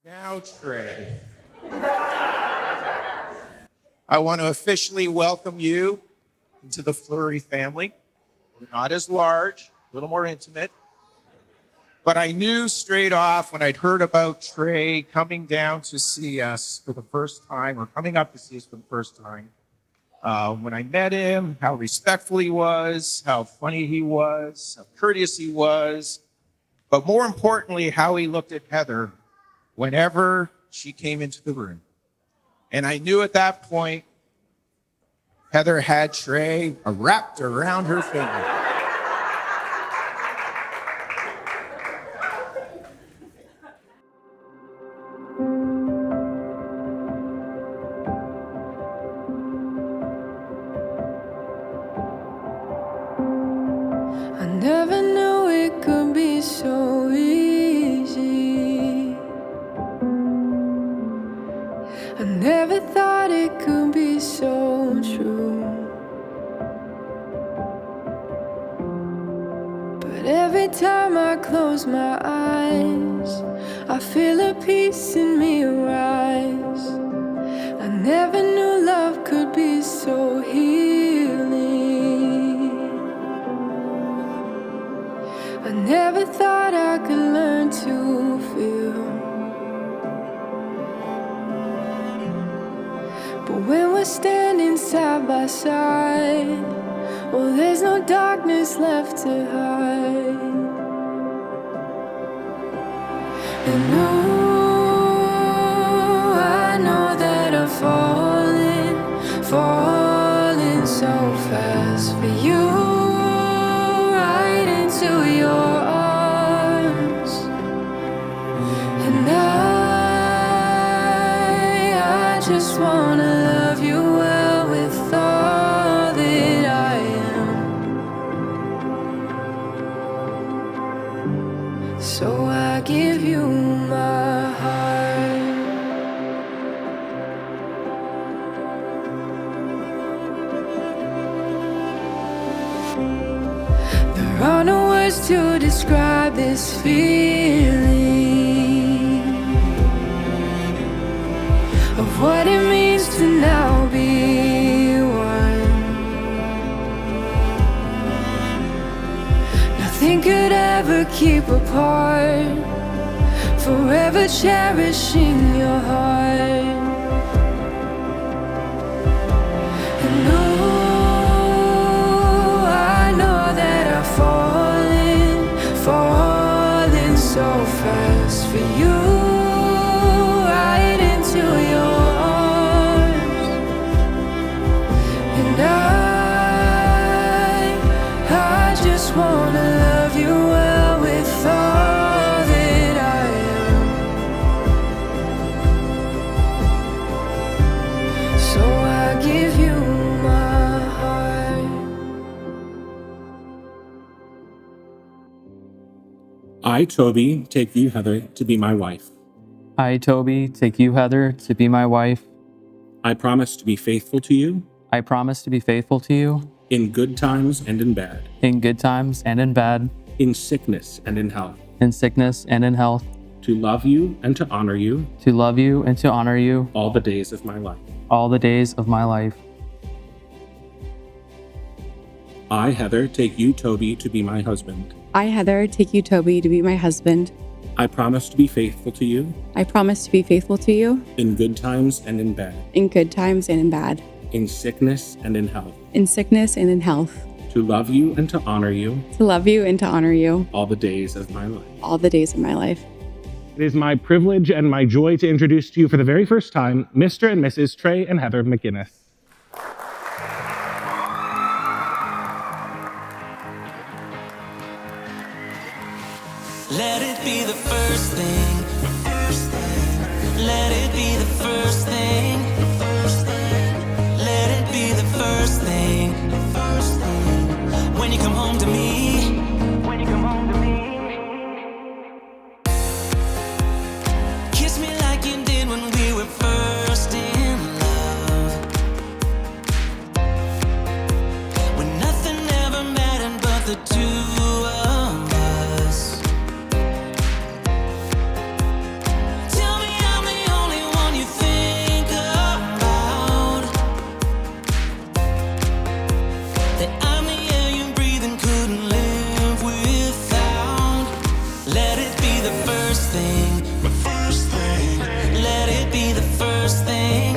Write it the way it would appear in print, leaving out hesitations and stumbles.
Now, Trey, I want to officially welcome you into the Fleury family. We're not as large, a little more intimate, but I knew straight off when I'd heard about Trey coming down to see us for the first time, or coming up to see us for the first time, when I met him, how respectful he was, how funny he was, how courteous he was, but more importantly, how he looked at Heather whenever she came into the room. And I knew at that point, Heather had Trey wrapped around her finger. I never knew it could be so easy. I never thought it could be so true. But every time I close my eyes, I feel a peace in me rise. I never knew love could be so healing. I never thought I could learn to feel. But when we're standing side by side, well, there's no darkness left to hide. And oh, I know that I'm falling so fast for you, right into your arms. And I just wanna love you well with all that I am. So I give you my heart. There are no words to describe this feeling of what it means to now be one. Nothing could ever keep apart, forever cherishing your heart. And oh, I know that I'm falling so fast for you, right into your arms. And I just wanna love you well with all that I am. So I give you my heart. I, Toby, take you, Heather, to be my wife. I, Toby, take you, Heather, to be my wife. I promise to be faithful to you I promise to be faithful to you in good times and in bad, in good times and in bad, in sickness and in health, in sickness and in health, to love you and to honor you to love you and to honor you all the days of my life. all the days of my life. I, Heather, take you, Toby, to be my husband. I, Heather, take you, Toby, to be my husband. I promise to be faithful to you I promise to be faithful to you in good times and in bad, in good times and in bad, in sickness and in health, in sickness and in health, to love you and to honor you to love you and to honor you all the days of my life. all the days of my life. It is my privilege and my joy to introduce to you for the very first time, Mr. and Mrs. Trey and Heather McGinnis. Let it be the first thing. Let it be the first thing. Let it be the first thing. When you come home to me. Kiss me like you did when we were first in love. When nothing ever mattered but the two of us. Tell me thing. Let it be the first thing.